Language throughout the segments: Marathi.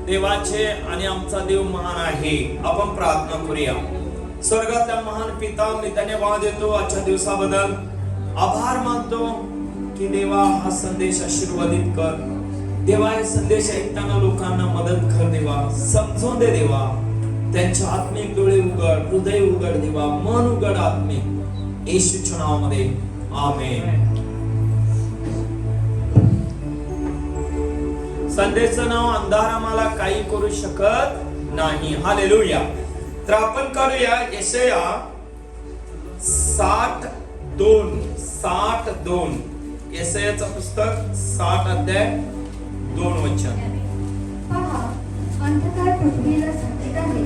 देवाचे आणि आमचा देव महान आहे. आपण प्रार्थना करूया. स्वर्गातल्या महान पिता, मी धन्यवाद देतो आजच्या दिवसाबद्दल. आभार मानतो की देवा हा संदेश आशीर्वादित कर. देवा हे संदेश ऐकताना लोकांना मदत कर. देवा समजून दे. देवा त्यांच्या आत्मिक डोळे उघड, हृदय उघड. देवा मन उघड आत्मिक, येशूच्या नावामध्ये आमेन. संदेशाचं नाव अंधार आम्हाला काही करू शकत नाही. हालेलुया. तर आपण करूया यशाया 62. यशायाचं पुस्तक 60 अध्याय 2 वचन. पहा, अंधकार पृथ्वीला झाकीत आहे,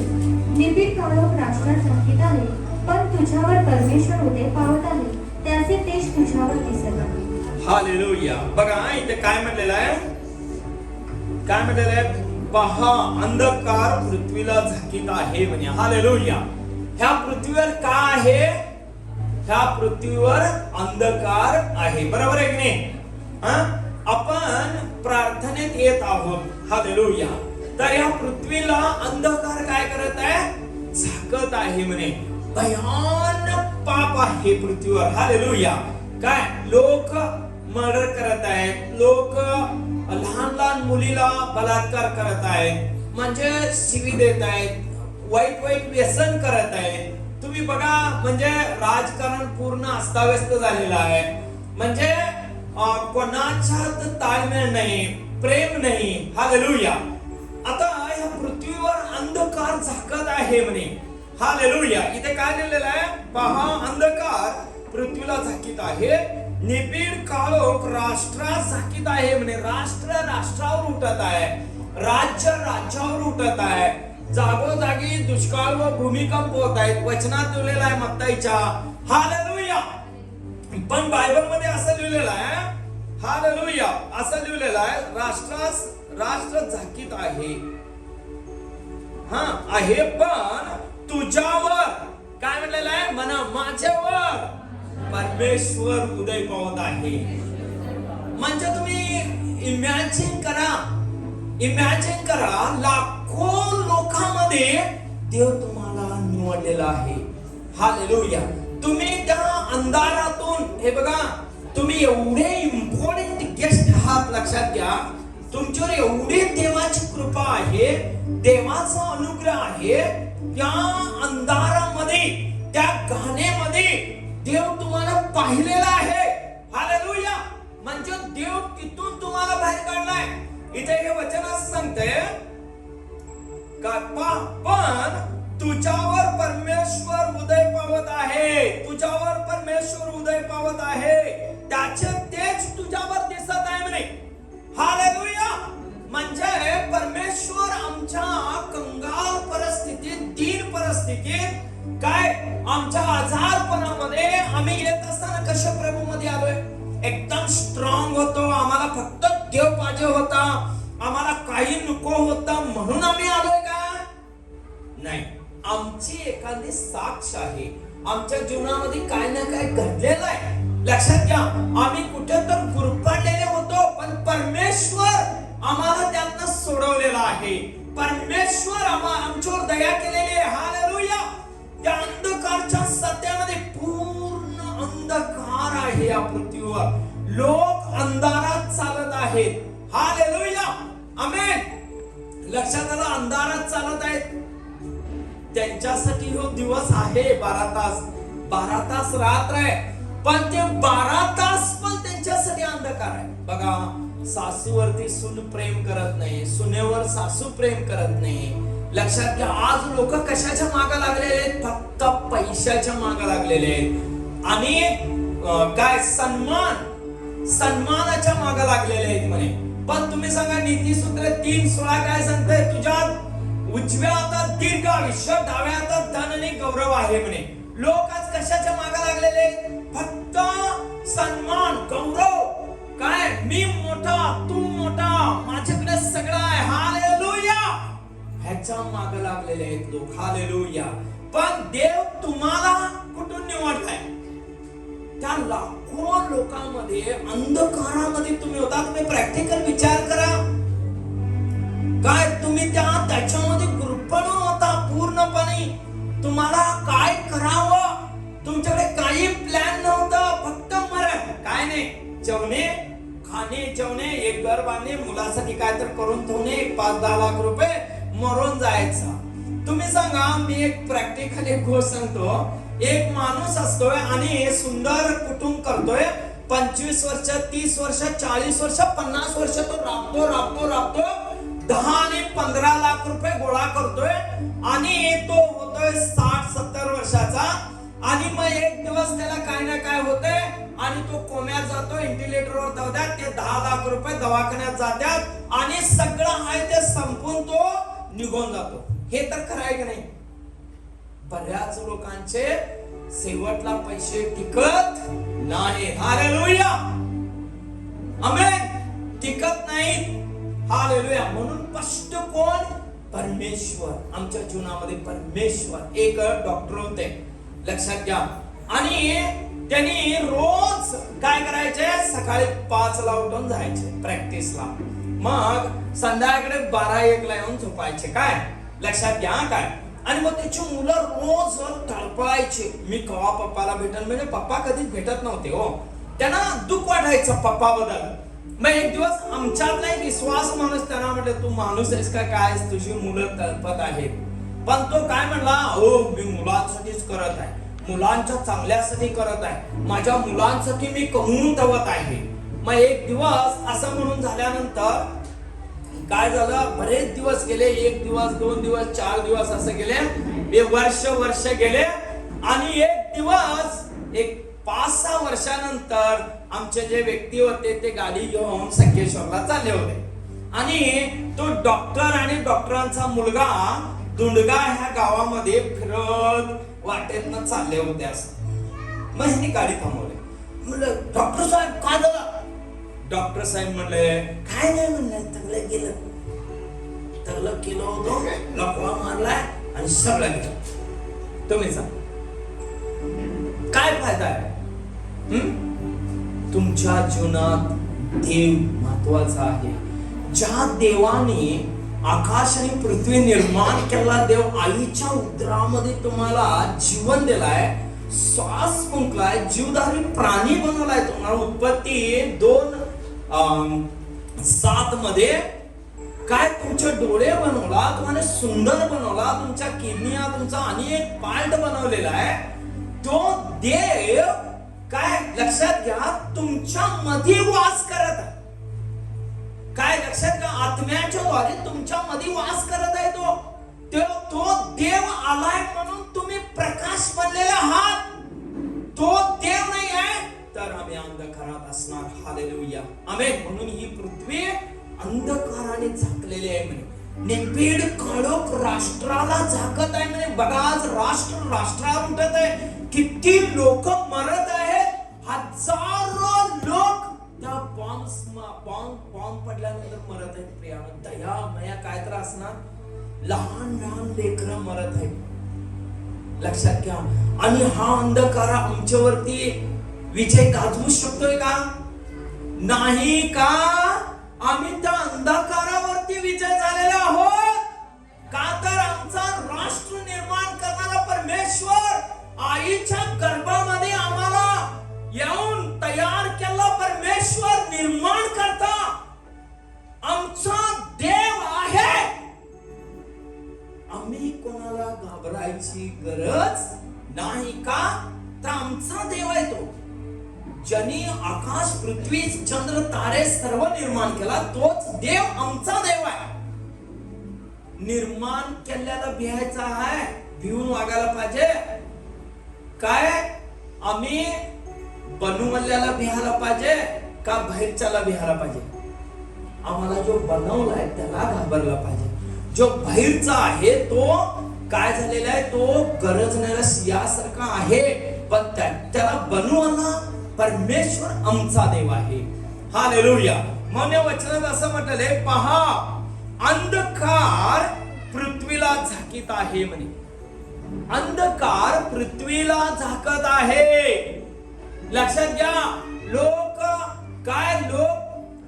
निबिड काळोख राष्ट्रात झाकीत आहे, पण तुझ्यावर परमेश्वर उदय पावत आहे, त्याचे तेज तुझ्यावर दिसत आहे. हालेलुया. बघा इथे काय म्हटलेलं आहे? काय म्हटलेलं आहे? पहा, अंधकार पृथ्वीला झाकीत आहे म्हणे. हालेलुया. ह्या पृथ्वीवर काय आहे? ह्या पृथ्वीवर अंधकार आहे. बरोबर आहे की नाही? आपण प्रार्थनेत येत आहोत. हालेलुया. तर या पृथ्वीला अंधकार काय करत आहे? झाकत आहे म्हणे. भयानक पाप आहे पृथ्वीवर. हालेलुया. काय लोक मर्डर करत आहेत, लोक लहान लहान मुलीला बलात्कार करत आहेत, म्हणजे शिवी देत आहेत, वाईट वाईट व्यसन करत आहेत. तुम्ही बघा, म्हणजे राजकारण पूर्ण अस्ताव्यस्त झालेलं आहे. म्हणजे कोणाच्यात ताळमेळ नाही, प्रेम नाही. हालेलुया. आता या पृथ्वीवर अंधकार झाकत आहे म्हणे. हालेलुया. इथे काय लिहिलेलं आहे? पहा, अंधकार पृथ्वीला झाकीत आहे, निबिड काळोख राष्ट्रात झाकीत आहे म्हणे. राष्ट्र राष्ट्रावर उठत आहे, राज्य राज्यावर उठत आहे, जागोजागी दुष्काळ व भूमिकंप होत आहेत. वचनात लिहिलेलं आहे मत्ताईच्या. हालेलुया. पण बायबल मध्ये असं लिहिलेलं आहे, हालेलुया, असं लिहिलेलं आहे, राष्ट्र झाकीत आहे. आहे, पण तुझ्यावर काय म्हटलेलं आहे? म्हणा, माझ्यावर परमेश्वर उदय पावत आहे. म्हणजे तुम्ही इमॅजिन करा, लाखो लोकांमध्ये देव तुम्हाला निवडलेला आहे. हालेलुया. तुम्ही त्या अंधारातून, हे बघा, तुम्ही एवढे इम्पॉर्टंट गेस्ट आहात. लक्षात घ्या, तुमच्यावर एवढी देवाची कृपा आहे, देवाचा अनुग्रह आहे. त्या अंधारामध्ये, त्या घाणेमध्ये देव तुम्हाला पाहिलेला आहे. हालेलुया. म्हणजे देव तिथून तुम्हाला बाहेर काढलाय. इथे हे वचन असं सांगते, पण तुझ्यावर परमेश्वर उदय पावत आहे. तुझ्यावर परमेश्वर उदय पावत आहे, त्याचे तेज तुझ्यावर दिसत आहे म्हणे. हालेलुया. म्हणजे परमेश्वर आमच्या कंगाल परिस्थितीत, दीन परिस्थितीत, काय आमच्या आजारपणामध्ये आम्ही येत असताना कशा प्रभू मध्ये आलोय? एकदम स्ट्रॉंग होतो. आम्हाला फक्त देव पाहिजे होता, आम्हाला काही नको होता म्हणून आम्ही आलोय का? नाही. आमची एखादी साक्ष आहे. आमच्या जीवनामध्ये काय ना काय घडलेलं आहे. लक्षात घ्या, आम्ही कुठे तर गुरफटलेले होतो, पण परमेश्वर आम्हाला त्यातनं सोडवलेला आहे. परमेश्वर आमच्यावर दया केलेली आहे. हालेलुया. त्या अंधकारच्या सत्यामध्ये पूर्ण अंधकार आहे या पृथ्वीवर. लोक अंधारात चालत आहेत. हालेलुया. आमेन. लक्षात आलं? अंधारात चालत आहेत. त्यांच्यासाठी हो दिवस आहे 12 तास रात्र आहे, पण ते 12 तास पण त्यांच्यासाठी अंधकार आहे. बघा, सासूवरती सून प्रेम करत नाही, सुनेवर सासू प्रेम करत नाही. लक्षात घ्या, आज लोक कशाच्या मागे लागलेले आहेत? फक्त पैशाच्या मागे लागलेले आहेत. आणि काय सन्मानाच्या मागे लागलेले आहेत म्हणे. पण तुम्ही सांगा, नीतिसूत्र 3:16 काय सांगतंय? तुझ्या उजव्या हातात दीर्घ आयुष्य, डाव्या हातात धन आणि गौरव आहे म्हणे. लोक आज कशाच्या मागे लागलेले आहेत? फक्त सन्मान, गौरव. काय, मी मोठा, तू मोठा, माझ्याकडे सगळं आहे. हालेलुया. ह्याच्या मागे लागलेले आहेत लोक. हालेलुया. पण देव तुम्हाला कुठून निवडलाय? त्या लाखो लोकांमध्ये, अंधकारामध्ये तुम्ही होता. तुम्ही प्रॅक्टिकल विचार करा. काय तुम्ही तुम्ही त्याच्यामध्ये गुरफटून होता पूर्णपणे. तुम्हाला काय करावं तुमच्याकडे काही प्लॅन नव्हता, फक्त मरण. काय नाही, जेवणे खाणे जेवणे, एक घर बांधणे, मुलासाठी काय तर करून ठेवणे, 5-10 लाख रुपये, मरून जायचं. तुम्ही सांगा, मी एक प्रॅक्टिकल एक गोष्ट सांगतो. एक माणूस असतोय आणि सुंदर कुटुंब करतोय, 25 वर्ष 30 वर्ष 40 वर्ष 50 वर्ष तो राबतो राबतो राबतो, 10 आणि 15 लाख रुपये गोळा करतोय आणि तो होतोय 60-70 वर्षाचा. आणि मग एक दिवस त्याला काय ना काय होतंय आणि तो कोम्यात जातो, व्हेंटिलेटरवर जातात, ते 10 लाख रुपये दवाखान्यात जातात आणि सगळं आहे ते संपून तो निघून जातो. हे तर खरं आहे की नाही? बऱ्याच लोकांचे शेवटला पैसे टिकत नाही. हालेलुया, आमेन. टिकत नाही. हालेलुया. म्हणून स्पष्ट कोण? परमेश्वर. आमच्या जीवनामध्ये परमेश्वर. एक डॉक्टर होते, लक्षात घ्या. आणि त्यांनी रोज काय करायचे, सकाळी 5ला उठून जायचे प्रॅक्टिसला, मग संध्याकाळी 12-1ला येऊन झोपायचे. काय लक्षात घ्या काय. आणि मग त्याची मुलं रोज तळपळायचे, मी कवा पप्पाला भेटल. म्हणजे पप्पा कधीच भेटत नव्हते हो, त्यांना दुःख वाटायचं पप्पा बद्दल. मग एक दिवस आमच्यातला एक विश्वास माणूस त्यांना म्हटलं, तू माणूस आहेस का काय, तुझी मुलं तळपत आहेत. पण तो काय म्हणला, हो मी मुलांसाठीच करत आहे, मुलांच्या चांगल्यासाठी करत आहे, माझ्या मुलांसाठी मी कमवून ठेवत आहे. मग एक दिवस असं म्हणून झाल्यानंतर काय झालं, बरेच दिवस गेले, 1 दिवस 2 दिवस 4 दिवस असं गेले, वर्ष गेले. आणि एक दिवस एक 5-6 वर्षानंतर आमचे जे व्यक्ती होते ते गाडी घेऊन संकेश्वरला चालले होते. आणि तो डॉक्टर आणि डॉक्टरांचा मुलगा दुंडगा ह्या गावामध्ये फिरत वाटेतनं चालले होते. असं मग ह्यांनी गाडी थांबवली. म्हणलं, डॉक्टर साहेब काय झालं? डॉक्टर साहेब म्हणले, काय नाही म्हणलं, तगलं केलं होतं, लकवा मारलाय आणि सगळं गेलं. तुम्ही सांग काय फायदा आहे? तुमच्या जीवनात देव महत्वाचा आहे. ज्या देवाने आकाश आणि पृथ्वी निर्माण केला, देव आईच्या उदरामध्ये तुम्हाला जीवन दिलाय, श्वास फुंकलाय, जीवधारी प्राणी बनवलाय तुम्हाला. उत्पत्ती 2:7 मध्ये काय तुमचे डोळे बनवला, तुम्हाला सुंदर बनवला, तुमच्या किडनिया, तुमचा अनेक पार्ट बनवलेला आहे. तो देव काय लक्षात घ्या, तुमच्या मध्ये वास करत आहे. काय लक्षात घ्या, आत्म्याच्या द्वारे तुमच्या मध्ये वास करत आहे. तो देव आलाय म्हणून तुम्ही प्रकाश बनलेले आहात. तो देव नाही आहे तर आम्ही अंधकारात असणार. हालेलुया, आमेन. म्हणून ही पृथ्वी अंधकाराने झाकलेली आहे म्हणे. निबिड काळोख राष्ट्राला झाकत आहे म्हणे. बघा आज राष्ट्रावर उठत आहे, किती लोक मरत आहेत. हजारो लोक त्या बॉम्ब पडल्यानंतर मरत आहेत. प्रियानो, दया मया काय तर असणार, लहान लेकरं मरत आहेत. लक्षात घ्या. आणि हा अंधकार आमच्यावरती विजय गाजवू शकतोय का? नाही का? आम्ही त्या अंधकारावरती विजय झालेला आहोत का? तर आमचा राष्ट्र निर्माण करणारा परमेश्वर आईच्या गर्भामध्ये आम्हाला येऊन तयार केला. परमेश्वर निर्माण करता आमचा देव आहे. आम्ही कोणाला घाबरायची गरज नाही का? तर आमचा देव आहे तो, ज्याने आकाश पृथ्वी चंद्र तारे सर्व निर्माण केला, तोच देव आमचा देव आहे. निर्माण केल्याला भिहायचा आहे, भिवून वागायला पाहिजे काय? आम्ही बनवल्याला भिहायला पाहिजे का बाहेरच्याला भिहायला पाहिजे? आम्हाला जो बनवलाय त्याला घाबरला पाहिजे. जो बाहेरचा आहे तो काय झालेला आहे, तो गरजणारा यासारखा आहे, पण त्याला बनवणारा परमेश्वर आमचा देव आहे. हालेलुया. म्हणून या वचनात असं म्हटलंय, पहा अंधकार पृथ्वीला झाकीत आहे म्हणे. अंधकार पृथ्वीला झाकत आहे. लक्षात घ्या.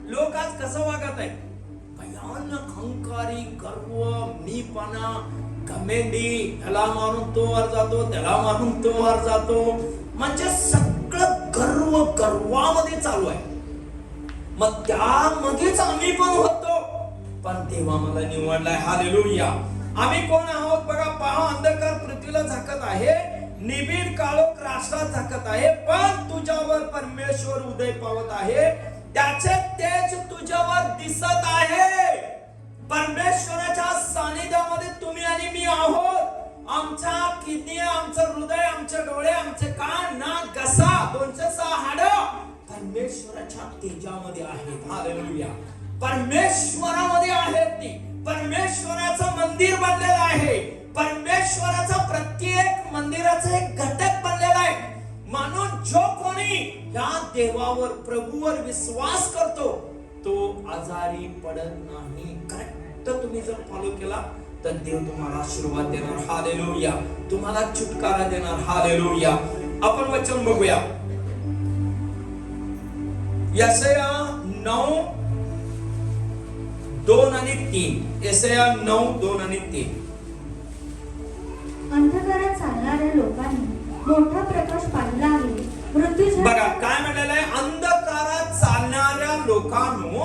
लोक आज कसं वागत आहे? भयान भयानक अहंकारी, गर्व, मीपणा, घमेंडी, ह्याला मारून तो वर जातो, त्याला मारून तो वर जातो, म्हणजे सगळं गर्वामध्ये चालू आहे. मग त्यामध्येच आम्ही पण होतो, पण देव आम्हाला निवडलाय. हालेलुया. आम्ही कोण आहोत बघा. पहा, अंधकार पृथ्वीला झाकत आहे, निबिड काळोख राष्ट्रात झाकत आहे, पण तुझ्यावर परमेश्वर उदय पावत आहे, त्याचे तेज तुझ्यावर दिसत आहे. परमेश्वराच्या सानिध्यामध्ये तुम्ही आणि मी आहोत. आमच्या किडनी, आमचं हृदय, आमचे डोळे, आमचे कान, नाक, घसा, 206 हाडं परमेश्वराच्या तेजामध्ये आहेत. हालेलुया. परमेश्वरामध्ये आहेत ती. परमेश्वराचं मंदिर बनलेलं आहे. परमेश्वराचा प्रत्येक मंदिराचा एक घटक बनलेला आहे. म्हणून जो कोणी या देवावर, प्रभूवर विश्वास करतो तो आजारी पडत नाही. करेक्ट तुम्ही जर फॉलो केला तर देव तुम्हाला आशीर्वाद देणार. हालेलुया. तुम्हाला छुटकारा देणार. हालेलुया. आपण वचन बघूया. यशाया 9:2 आणि 3. यशाया 9:2 आणि 3. अंधकारात चालणाऱ्या लोकांनी मोठा प्रकाश पाहिला आहे. मृत्यूच्या बघा काय म्हटलेलं आहे. अंधकारात चालणाऱ्या लोकांनो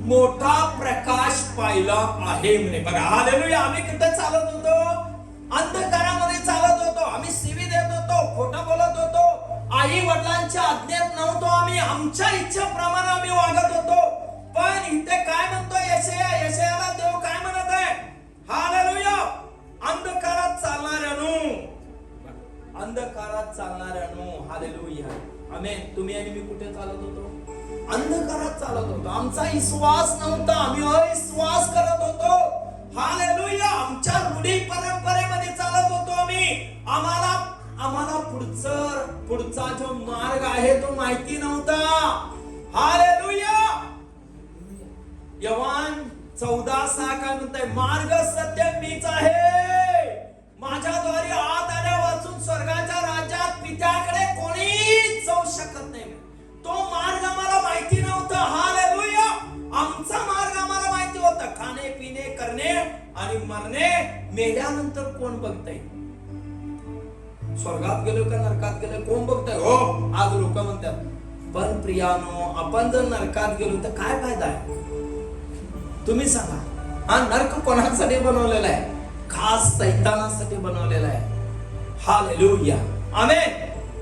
मोठा प्रकाश पाहिला आहे म्हणे. बघा हालेलुया. आम्ही कुठे चालत होतो? अंधकारामध्ये चालत होतो. आम्ही सीवी देत होतो, खोटं बोलत होतो, आई वडिलांच्या आज्ञेत नव्हतो, आम्ही आमच्या इच्छेप्रमाणे आम्ही वागत होतो. पण इथे काय म्हणतो यशायाला देव काय म्हणत आहे? हालेलुया. अंधकारात चालणाऱ्यानो, अंधकारात चालणाऱ्यानो. हालेलुया. आमेन. तुम्ही आणि मी कुठे चालत होतो? अंधकारात चालत होतो. आमचा विश्वास नव्हता, आम्ही अविश्वास करत होतो. हालेलुया. आमच्या रूढी परंपरेमध्ये चालत होतो आम्ही. आम्हाला पुढचा जो मार्ग आहे तो माहिती नव्हता. हालेलुया. यवान 14:6 काय म्हणतंय? मार्ग सत्य मीच आहे, माझ्याद्वारे आत आल्या वाचून स्वर्गाच्या राज्यात पित्याकडे कोणीच जाऊ शकत नाही. तो मार्ग आम्हाला माहिती नव्हता. हालेलुया. आमचा मार्ग आम्हाला माहिती होता. खाणे, पिणे, करणे आणि मरणे. मेल्यानंतर कोण बघतंय? स्वर्गात गेलो का नरकात गेलो कोण बघतंय? हो, आज लोक म्हणतात. पण प्रियानो, आपण जर नरकात गेलो तर काय फायदा आहे? तुम्ही सांगा. हा नरक कोणासाठी बनवलेला आहे? खास सैतानासाठी बनवलेला आहे. हालेलुया. आमेन.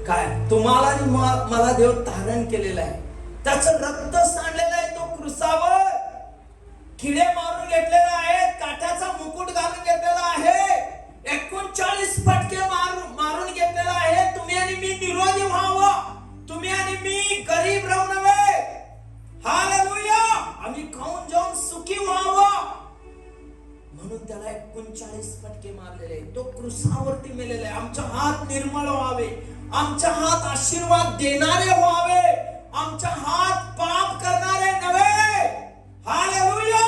काय तुम्हाला आणि मला देव धारण केलेला आहे. त्याचं रक्त सांडलेलं आहे. तो क्रूसावर किडे मारून घेतलेला आहे, काट्याचा मुकुट घालून घेतलेला आहे, 39 फटके मारून घेतलेला आहे. तुम्ही आणि मी निरोगी व्हावं, तुम्ही आणि मी गरीब राहू नये. हालेलुया. आम्ही खाऊन जाऊन सुखी व्हावं म्हणून त्याला 39 फटके मारलेले. तो क्रूसावरती मेलेला आहे. आमचा हात निर्मळ व्हावे, आमचा हात आशीर्वाद देणारे व्हावे, आमचा हात पाप करणारे नव्हे. हालेलुया.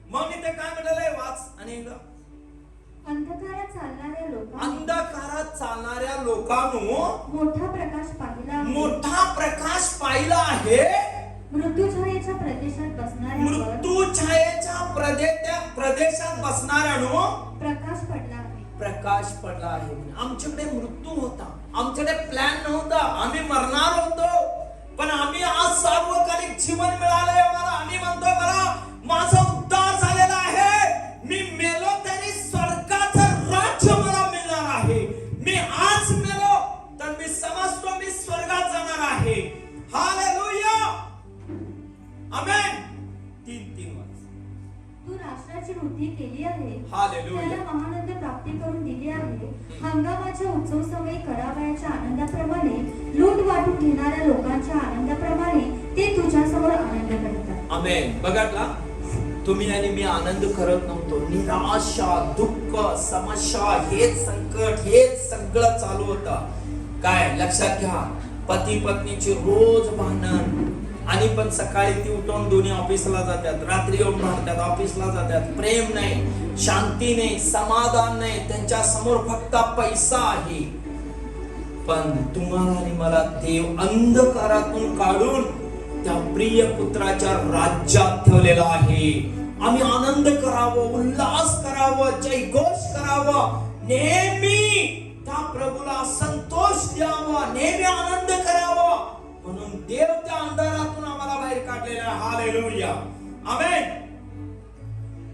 मग इथे काय म्हटलंय? वाच आणि अंधकारात चालणाऱ्या लोकांनी, अंधकारात चालणाऱ्या लोकांनो मोठा प्रकाश पाहिला आहे. मोठा प्रकाश पाहिला आहे. मृत्यूछायेच्या प्रदेशात बसणाऱ्यांवर, मृत्यूछायेच्या प्रदेशात बसणाऱ्यानो प्रकाश पडला आहे. प्रकाश पडला आहे. आमच्याकडे मृत्यू होता, आमच्याकडे प्लॅन नव्हता, आम्ही मरणार होतो, पण आम्ही आज सार्वकालिक जीवन मिळालंय आम्हाला. आम्ही म्हणतोय बरं माझा उद्धार झालेला आहे, मी मेलो तरी स्वर्गाचं राज्य मला मिळणार आहे. मी आज मेलो तर मी समजतो मी स्वर्गात जाणार आहे. हालेलुया. आमेन. 3 वर्ष तू राष्ट्राची वृद्धी केली आहे. हालेलुया. त्याला महानंद प्राप्ती करून दिली आहे. हंगामाच्या उत्सव समयी करावयाच्या आनंदाप्रमाणे, लूट वाटून घेणाऱ्या लोकांच्या आनंदाप्रमाणे ते तुझ्यासमोर आनंद करतात. आमेन. बघा तुम्ही आणि मी आनंद करत नव्हतो. निराशा, दुःख, समस्या, हेच संकट, हेच सगळं चालू होतं. काय लक्षात घ्या, पती पत्नीची रोज भांडण, आणि पण सकाळी ती उठून दोन्ही ऑफिसला जातात, रात्री येऊन भांडतात, ऑफिसला जातात. प्रेम नाही, शांती नाही, समाधान नाही. त्यांच्या समोर फक्त पैसा आहे. पण तुम्हाला आणि मला देव अंधकारातून काढून त्या प्रिय पुत्राच्या राज्यात ठेवलेला आहे. आम्ही आनंद करावं, उल्हास करावं, जयघोष करावं, नेहमी त्या प्रभूला संतोष द्यावा, नेहमी आनंद करावा, म्हणून देव त्या अंधारातून आम्हाला बाहेर काढलेला आहे. हालेलुया, आमेन.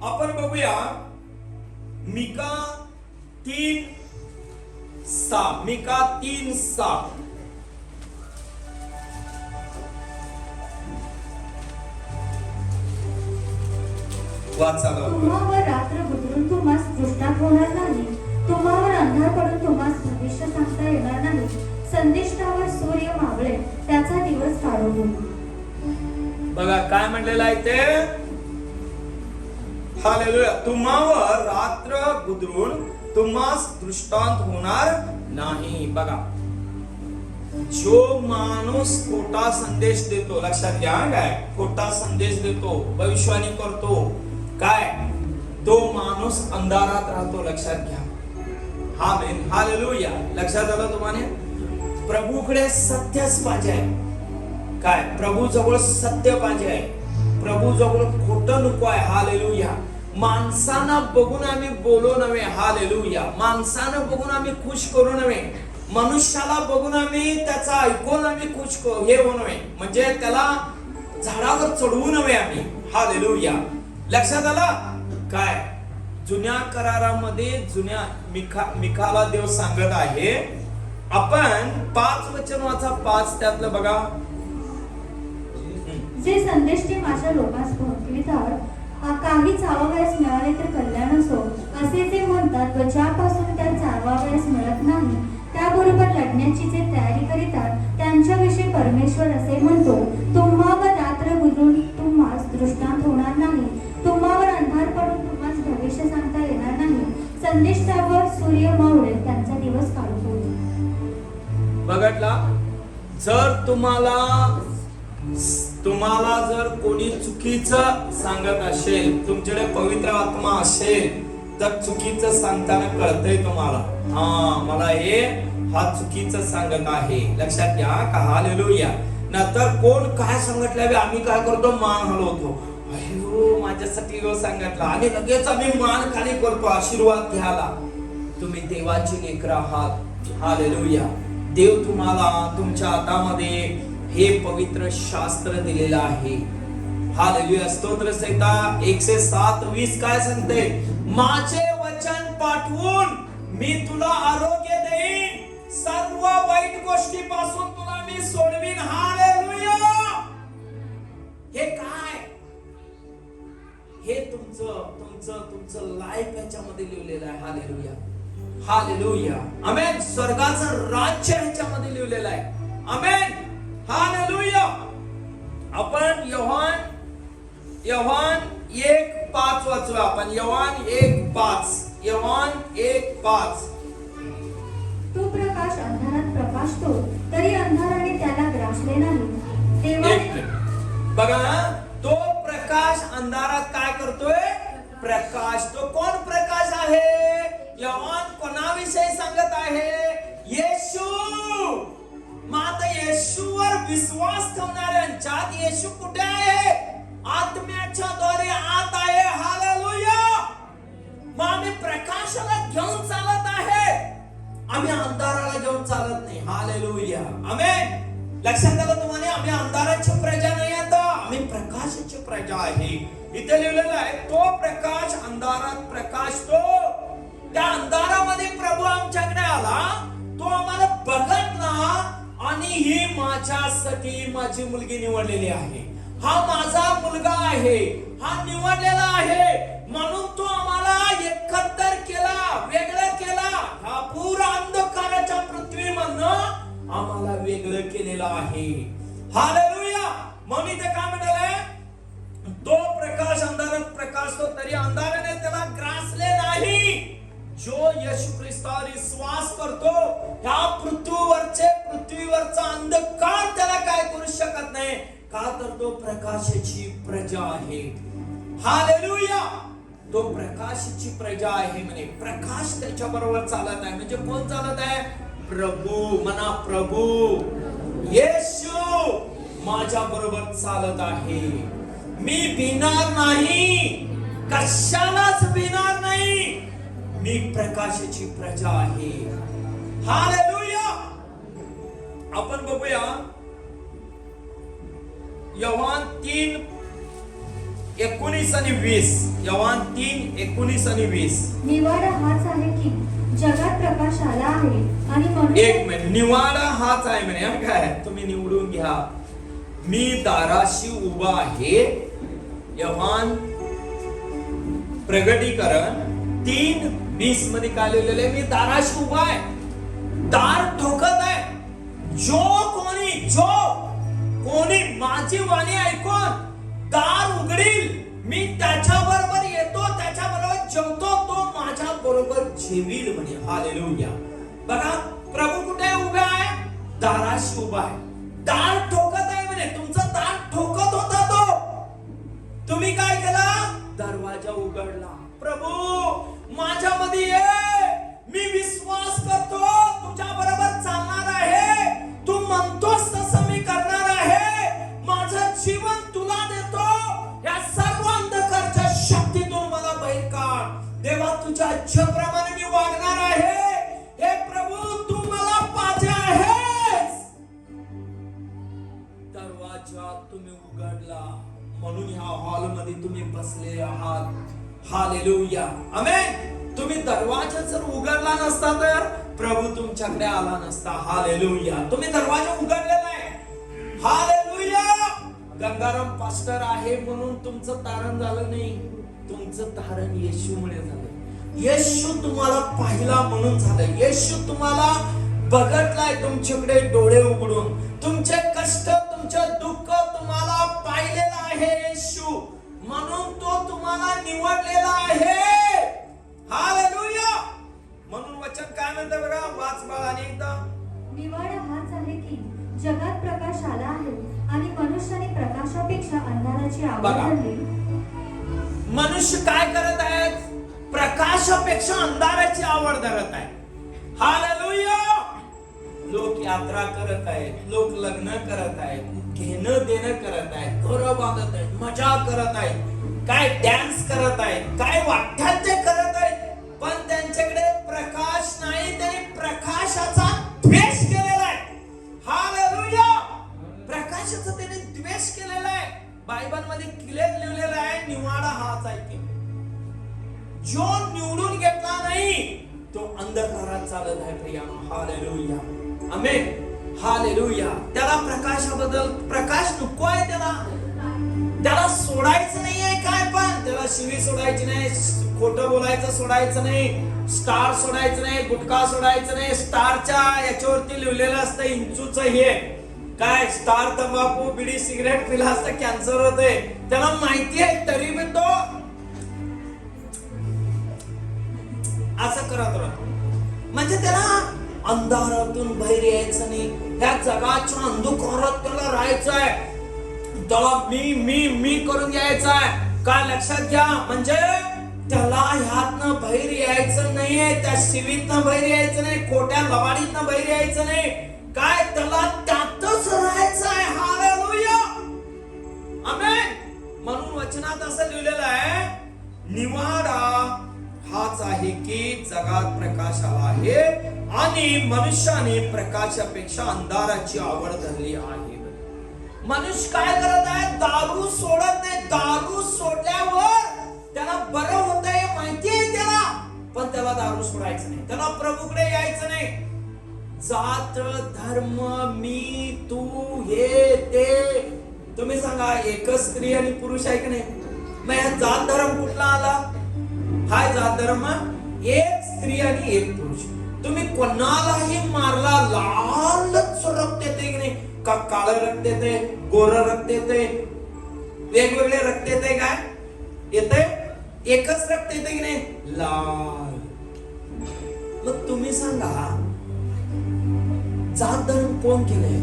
आपण बघूया मिका 3:6. मिका 3:6. तुम्हावर रात्र बुधरून तुम्हास दृष्टांत होणार नाही, तुम्हावर अंधार पडून तुम्हास भविष्य सांगता येणार नाही. संदिष्टावर सूर्य मावळे, त्याचा दिवस काढू होईल. बघा काय म्हणलेलं आहे ते. हालेलुया. तुम्हावर रात्र बुधरून तुम्हास दृष्टांत होणार नाही. बघा, जो माणूस खोटा संदेश देतो, लक्षात घ्या, काय खोटा संदेश देतो, भविष्यवाणी करतो, काय तो माणूस अंधारात राहतो. लक्षात घ्या. आमेन, हालेलुया. लक्षात आलं तुम्हाला. प्रभूकडे सत्यच पाहिजे, काय प्रभू जवळ सत्य पाहिजे, प्रभू जवळ खोटं नको आहे. हालेलुया. माणसांना बघून आम्ही बोलू नव्हे. हालेलुया. माणसानं बघून आम्ही खुश करू नव्हे, मनुष्याला बघून आम्ही त्याचा ऐकून आम्ही खुश हे होऊ नये, म्हणजे त्याला झाडावर चढवू नये आम्ही. हालेलुया. लक्षात आलं काय. जुन्या करारामध्ये जुन्या मिकाला देव सांगत आहे. आपण 5 वचन वाचा. 5 त्यातलं बघा. जे संदेश ते माझ्या लोकांस पोहोचवितात, काही चावावयास मिळाले तर कल्याण असो, असे ते म्हणतात, व ज्यापासून त्या चावावयास मिळत नाही त्याबरोबर लढण्याची जे तयारी करीतात, त्यांच्याविषयी परमेश्वर असे म्हणतो, तुम्हावर रात्र बुधरून तुम्हास दृष्टांत होणार नाही, तुम्हावर अंधार पडून तुम्हास भविष्य सांगता येणार नाही. संदिष्टावर सूर्य मावळे, त्यांचा दिवस काढू होईल. बघटला. जर तुम्हाला जर कोणी चुकीचं सांगत असेल, तुमच्याकडे पवित्र आत्मा असेल, तर चुकीचं सांगताना कळतंय तुम्हाला, मला हा चुकीचं सांगत आहे. लक्षात घ्या का. हालेलुया. नंतर कोण काय सांगितलं, आम्ही काय करतो, मान हलवतो. अयो माझ्यासाठी सांगितलं, आणि लगेच आम्ही मान खाली करतो आशीर्वाद घ्यायला. तुम्ही देवाची लेकरं आहात. हालेलुया. देव तुम्हाला तुमच्या हातामध्ये हे पवित्र शास्त्र दिलेलं आहे. हालेलुया. स्तोत्र संहिता 107:20 काय सांगते. माझे वचन पाठवून मी तुला आरोग्य देईन, सर्व वाईट गोष्टीपासून तुला मी सोडवीन. हालेलुया. हे काय, हे तुमचं लाईफ याच्यामध्ये लिहिलेलं आहे. हालेलुया. हालेलुया. आमेन. स्वर्गाचं राज्य ह्याच्यामध्ये लिहिलेलं आहे. आमेन. हालेलुया. आपण योहान 1:5 वाचूया. आपण योहान 1:5. योहान 1:5. तो प्रकाश अंधारात प्रकाशतो, तरी अंधाराने त्याला ग्रासले नाही. बघा, तो प्रकाश अंधारात काय करतोय, प्रकाश. तो कोण प्रकाश आहे. योहान कोणाविषयी सांगत आहे, येशू. माता येशूवर विश्वास ठेवणाऱ्यांच्यात येशू कुठे आहे, आत्म्याच्या द्वारे आत आहे. हालेलुया. मग आम्ही प्रकाशाला घेऊन चालत आहे, आम्ही अंधाराला घेऊन चालत नाही. हालेलुया. आमेन. लक्षात आलं तुम्हाला. आम्ही अंधाराची प्रजा नाही, आता आम्ही प्रकाशाची प्रजा आहे. इथे लिहिलेलं आहे, तो प्रकाश अंधारात प्रकाशतो. त्या अंधारामध्ये प्रभू आमच्याकडे आला, तो आम्हाला बघितला, आणि ही माझ्यासाठी माझी मुलगी निवडलेली आहे, हा माझा मुलगा आहे, हा निवडलेला आहे, म्हणून तो आम्हाला एकत्र केला, वेगळं केला. हा पूर्ण अंधकाराच्या पृथ्वीमधनं आम्हाला वेगळं केलेलं आहे. हालेलुया. म्हणून इथे काय म्हणाले, तो प्रकाश अंधारात प्रकाशतो, तरी अंधाराने त्याला ग्रासले नाही. जो येशू ख्रिस्तावर विश्वास करतो, ह्या पृथ्वीवरचा अंधकार त्याला काय करू शकत नाही, का तर तो प्रकाशाची प्रजा आहे. हालेलुया. तो प्रकाशाची प्रजा आहे. म्हणजे प्रकाश त्याच्या बरोबर चालत आहे. म्हणजे कोण चालत आहे, प्रभू. म्हणा, प्रभू येशू माझ्या बरोबर चालत आहे. मी भिणार नाही. कशालाच भिणार नाही. मी प्रकाशाची प्रजा आहे. हालेलुया. आपण बघूया योहान 3:19 आणि 20. योहान 3:19 आणि 20. निवाडा हाच आहे की जगात प्रकाश आला आहे आणि म्हणून एक मिनिट. निवाडा हाच आहे म्हणे. हा काय तुम्ही निवडून घ्या. मी दाराशी उभा आहे. योहान प्रगटीकरण 3:20 मध्ये काय लिहिलेलं आहे? मी दाराशी उभा आहे, दार ठोकत आहे. जो कोणी माझी वाणी ऐकून दार उघडील, मी त्याच्या बरोबर येतो, त्याच्या बरोबर जेवतो, तो माझ्या बरोबर जेवील म्हणे. हालेलुया. बघा प्रभू कुठे उभे आहे? दाराशी उभा आहे, दार ठोकत आहे म्हणे. तुमचा दार ठोकत होता तो, तुम्ही काय केला? दरवाजा उघडला. प्रभू माझ्यामध्ये ये, मी विश्वास करतो तुझ्या बरोबर चालणार आहे, तू म्हणतोस तसं मी करणार आहे, माझं जीवन तुला देतो, या सर्व अंधकारच्या शक्तीतून मला बाहेर काढ. देवा तुझ्या इच्छेप्रमाणे मी वागणार आहे. हे प्रभू तू मला पाहिजे आहेस. दरवाजा तुम्ही उघडला म्हणून ह्या हॉल मध्ये तुम्ही बसले आहात. हालेलुया. आमेन. तुम्ही दरवाजा जर उघडला नसता तर प्रभू तुमच्याकडे आला नसता. हालेलुया. तुम्ही दरवाजा उघडलेला आहे. हालेलुया. गंगाराम पास्टर आहे म्हणून तुमचं तारण झालं नाही, तुमचं तारण येशूमुळे झालं. येशू तुम्हाला पाहिला म्हणून झालं. येशू तुम्हाला बघतलाय तुमच्याकडे डोळे उघडून. तुमचे कष्ट, तुमचे दुःख तुम्हाला पाहिलेलं आहे येशू, म्हणून तो तुम्हाला निवडलेला आहे. हालेलुया. म्हणून वचन काय म्हणतं बघा, वाच बाळाने एकदा. निवाडा हाच आहे की जगात प्रकाश आला आहे आणि मनुष्याने प्रकाशापेक्षा अंधाराची आवड धरली. मनुष्य काय करत आहेत? प्रकाशापेक्षा अंधाराची आवड धरत आहे. हालेलुया. लोक यात्रा करत आहेत, लोक लग्न करत आहेत, घेणं देणं करत आहेत, घरं बांधत आहेत, मजा करत आहेत, काय डान्स करत आहेत, काय वाटतात ते करत आहेत, पण त्यांच्याकडे प्रकाश नाही. त्यांनी प्रकाशाचा द्वेष केलेला आहे. हालेलुया. प्रकाशाचा त्यांनी द्वेष केलेला आहे. बायबल मध्ये क्लिअर लिहिलेलं आहे, निवाडा हाच आहे की जो निवडून घेतला नाही तो अंधकारात चालत आहे. प्रियानो. हालेलुया. आमेन. हालेलुया. त्याला प्रकाशाबद्दल प्रकाश नको आहे. त्याला सोडायचं नाहीये काय, पण त्याला शिवी सोडायची नाही, खोटं बोलायचं सोडायचं नाही, स्टार सोडायचं नाही, गुटखा सोडायचं नाही. स्टारच्या याच्यावरती लिहिलेलं असतं इंचूचं हे काय, स्टार तंबाखू बिडी सिगरेट पिला असतं कॅन्सर होते. त्याला माहिती आहे तरी मी तो असं करत राहतो. म्हणजे त्याला अंधारातून बाहेर यायचं नाही, त्या जगाच्या अंधकारात त्याला राहायचं आहे. त्याला मी मी मी करून यायचं आहे. काय लक्षात घ्या, म्हणजे त्याला ह्यातनं बाहेर यायचं नाहीये, त्या शिवीतनं बाहेर यायचं नाही, खोट्या लबाडीतनं बाहेर यायचं नाही. काय त्याला त्यातच राहायचं आहे. हालेलुया. आमेन. म्हणून वचनात असं लिहिलेलं आहे, निवाडा हाच आहे की जगात प्रकाश आला आहे आणि मनुष्याने प्रकाशापेक्षा अंधाराची आवड धरली आहे. मनुष्य काय करत आहे? दारू सोडत नाही. दारू सोडल्यावर त्याला बरं होतंय माहिती आहे त्याला, पण त्याला दारू सोडायचं नाही, त्याला प्रभूकडे यायचं नाही. जात धर्म मी तू हे ते, तुम्ही सांगा एकच स्त्री आणि पुरुष आहे की नाही? मग या जात धर्म कुठला आला? हाय जात धर्म, एक स्त्री आणि एक पुरुष. तुम्ही कोणालाही मारला, लालच रक्त येते की नाही? का काळं रक्त येते, गोरं रक्त येते, वेगवेगळे रक्त येते काय येते? एकच रक्त येते की नाही? लाल. मग तुम्ही सांगा जात धर्म कोण केले?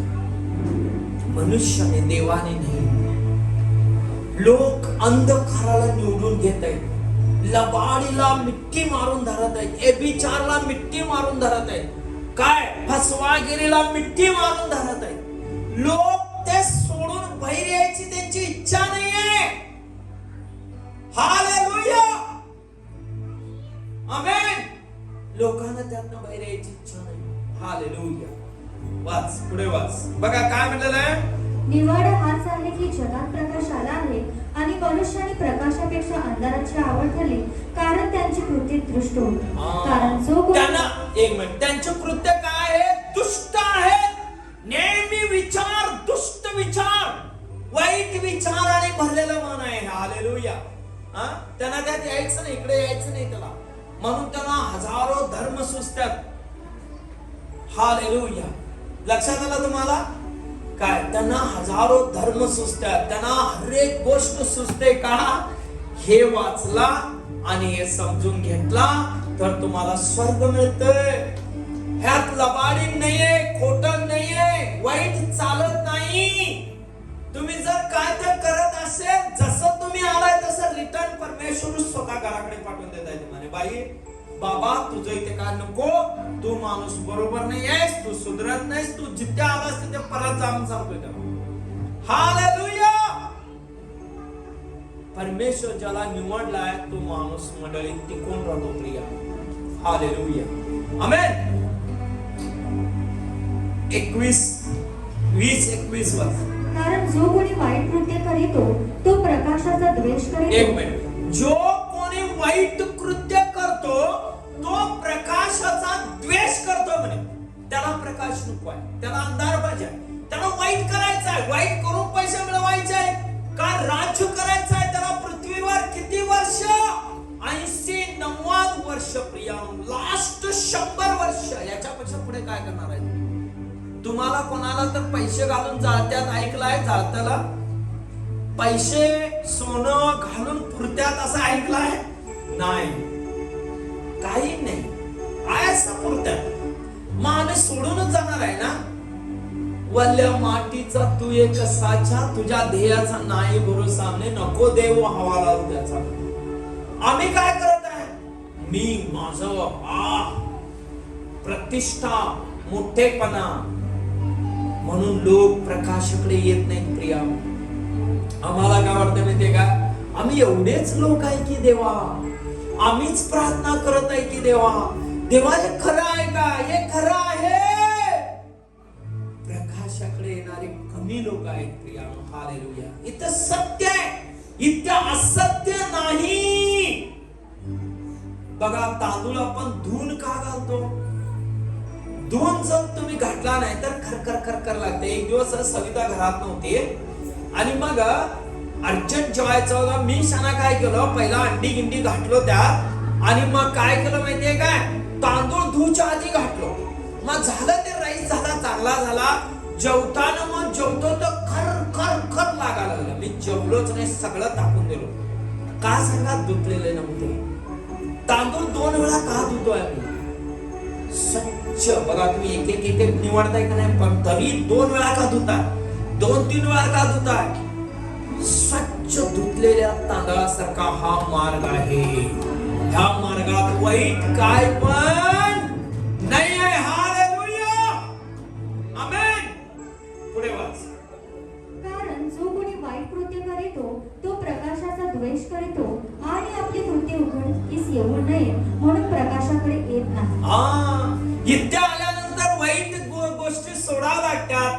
मनुष्याने, देवाने नाही. लोक अंधकाराला निवडून घेत आहेत, लबाडीला मिट्टी मारून धरत आहेत, एबिचारला मिट्टी मारून धरत आहेत, काय फसवागिरीला मिट्टी मारून धरत आहेत. लोक ते सोडून बाहेर यायची त्यांची इच्छा नाहीये. हालेलुया, आमेन. लोकांना त्यातनं बाहेर यायची इच्छा नाही. हालेलुया. वाच, पुढे वाच. बघा काय म्हटलेलं आहे. निवड हाच आहे की जगात प्रकाश आला आहे आणि मनुष्याने प्रकाशापेक्षा अंधाराची आवड ठेवली, कारण त्यांची कृती दुष्ट होती. कारण जो कोणी त्यांना, एक मिनिट, त्यांचे कृत्य काय आहे? दुष्ट आहे. नेहमी विचार, दुष्ट विचार, वाईट विचाराने भरलेलं मन आहे. हालेलुया. त्यांना त्यात यायचं नाही, इकडे यायचं नाही त्याला, म्हणून त्यांना हजारो धर्म सुचतात. हालेलुया. लक्षात आलं तुम्हाला काय? त्यांना हजारो धर्म सुचतात, त्यांना हर एक गोष्ट सुचते. का? हे वाचला आणि हे समजून घेतला तर तुम्हाला स्वर्ग मिळतंय. ह्यात लबाडी नाहीये, खोटं नाहीये, वाईट चालत नाही. तुम्ही जर काय तर करत असेल, जसं तुम्ही आलाय तसं रिटर्न परमेश्वर स्वतः घराकडे पाठवून देत आहे. तुम्हाला बाई, बाबा तुझं इथे काय नको, तू माणूस बरोबर नाही आहेस, तू सुधरत नाहीस, तू जिथे आलास तिथे परत जाऊन सांगतोय त्याला. हालेलुया. परमेश्वर ज्याला निवडलाय तो माणूस मंडळीत टिकून राहतो प्रिया. हालेलुया, आमेन. 20:21 वाच. कारण जो कोणी वाईट कृत्य करीतो तो प्रकाशाचा द्वेष एक करीतो. मिनिट. जो कोणी वाईट कृत्य करतो तो प्रकाशाचा द्वेष करतो म्हणे. त्याला प्रकाश नको आहे, त्याला अंधार पाहिजे, त्याला वाईट करायचं आहे, वाईट करून पैसे मिळवायचे आहे, का राज्य करायचं आहे त्याला पृथ्वीवर. किती वर्ष? 80-90 वर्ष प्रिया. लास्ट 100 वर्ष. याच्यापेक्षा पुढे काय करणार आहे? तुम्हाला कोणाला तर पैसे घालून जाळत्यात ऐकलाय? जाळत्याला पैसे सोनं घालून पुरत्यात असं ऐकलाय? नाही, काही नाही. काय असं पुरत्यात? मग आम्ही सोडूनच जाणार आहे ना. वल्ल्या मातीचा तू एक साचा, तुझ्या ध्येयाचा नाही भरोसा ने नको देव हवाला त्याचा. आम्ही काय करत आहे? मी, माझं, प्रतिष्ठा, मोठेपणा, म्हणून लोक प्रकाशाकडे येत नाहीत प्रिया. आम्हाला काय वाटतं माहितीये का? आम्ही एवढेच लोक आहे की देवा, आम्हीच प्रार्थना करत आहे की देवा, देवा हे खरं आहे का? हे खरं आहे. प्रकाशाकडे येणारे कमी लोक आहेत प्रिया. हालेलुया. इथं सत्य आहे, इथं असत्य नाही. बघा, तांदूळ आपण धुवून का घालतो? धुवून जर तुम्ही घातला नाही तर खरखर खरखर लागते. एक दिवस सविता घरात नव्हती आणि मग अर्जंट जेवायचं होतं. मी शाना काय केलं, पहिला अंडी गिंडी घातलो त्यात आणि मग काय केलं माहितीये काय? तांदूळ धुच्या आधी घातलो. मग झालं ते राईस झाला, चांगला झाला. जेवताना मग जेवतो तर खर खर खर लागायला लागलं. मी जेवलोच नाही, सगळं टाकून दिलो. का सांगा? धुतलेले नव्हते. तांदूळ 2 वेळा का धुतोय आम्ही? स्वच्छ. बघा, तुम्ही एक एक निवडताय का नाही, पण तरी 2 वेळा का धुताय? 2-3 वेळा का धुताय? स्वच्छ धुतलेल्या तांदळासारखा हा मार्ग आहे. ह्या मार्गात वाईट काय पण नाही आहे. हालेलुया, आमेन. पुढे वाच. कारण जो कोणी वाईट कृत्य करीतो तो प्रकाशाचा द्वेष करीतो आणि आपली कृत्य उघडकीस येऊ नये म्हणून प्रकाशाकडे येत नाही. इथे आल्यानंतर वाईट गोष्टी सोडाव्या लागतात.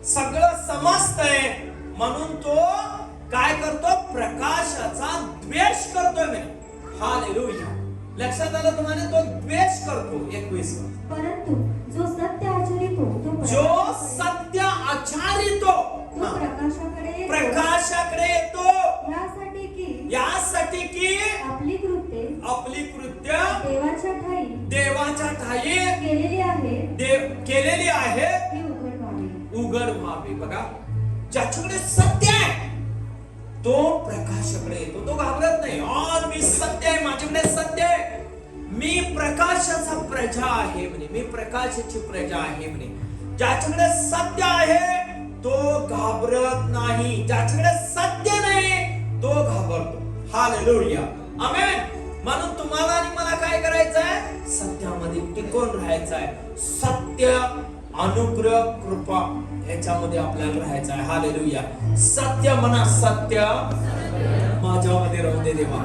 सगळं समजतंय म्हणून तो काय करतो? प्रकाशाचा द्वेष करतोय मी. हालेलुया. लक्षात आलं तुम्हाला? तो द्वेष करतो. 21. परंतु जो सत्य आचरितो जो सत्य आचरितो प्रकाशाकडे येतो. यासाठी की आपली कृत्य देवाच्या ठाई केलेली आहे उघड व्हावी. बघा, ज्याच्याकडे सत्य आहे तो प्रकाशाकडे येतो. तो घाबरत नाही. मी सत्य आहे, माझ्याकडे सत्य आहे, मी प्रकाशाचा प्रजा आहे म्हणे, मी प्रकाशाची प्रजा आहे म्हणे. ज्याच्याकडे सत्य आहे तो घाबरत नाही. ज्याच्याकडे सत्य नाही तो घाबरतो. हालेलुया, आमेन. म्हणून तुम्हाला आणि मला काय करायचं आहे? सत्यामध्ये टिकून राहायचं आहे. सत्य, अनुग्रह, कृपा याच्यामध्ये आपल्याला राहायचं आहे. हालेलुया. सत्य म्हणा, सत्य माझ्यामध्ये राहू दे देवा.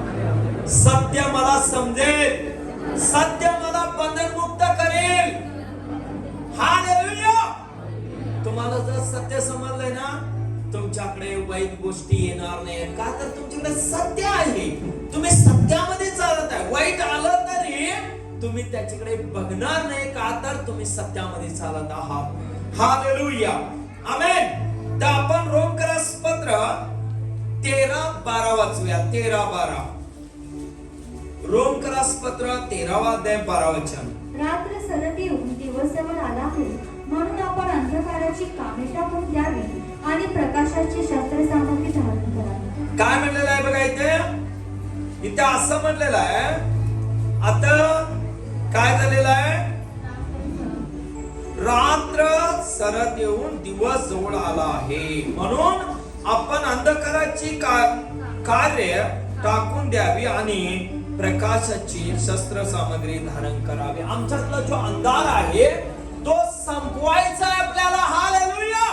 सत्य मला समजेल, सत्य मला बंधनमुक्त करेल. हालेलुया. तुम्हाला जर सत्य समजलंय ना, तुमच्याकडे वाईट गोष्टी येणार नाही. का तर तुमच्याकडे सत्य आहे, तुम्ही सत्यामध्ये चालत आहे. वाईट आलं तरी तुम्ही त्याच्याकडे बघणार नाही, का तर तुम्ही सत्यामध्ये चालत आहात. हालेलुया. आमेन. तर आपण रोमकरास पत्र 13:12 वाचूया. 13:12 रोमकरास पत्र 13 अध्याय 12 वचन. रात्र सरत येऊन दिवस जवळ आला आहे, म्हणून आपण अंधकाराची कामे टाकून द्यावी आणि प्रकाशाची शस्त्र सामग्री धारण करावी. काय म्हणलेलं आहे बघा इथे असं म्हणलेलं आहे. आता काय झालेलं आहे? रात्र सरत येऊन दिवस जवळ आला आहे, म्हणून आपण अंधकाराची कार्य टाकून द्यावी आणि प्रकाशाची शस्त्र सामग्री धारण करावी. आमच्यातला जो अंधार आहे तो संपवायचा आहे आपल्याला. हालेलुया.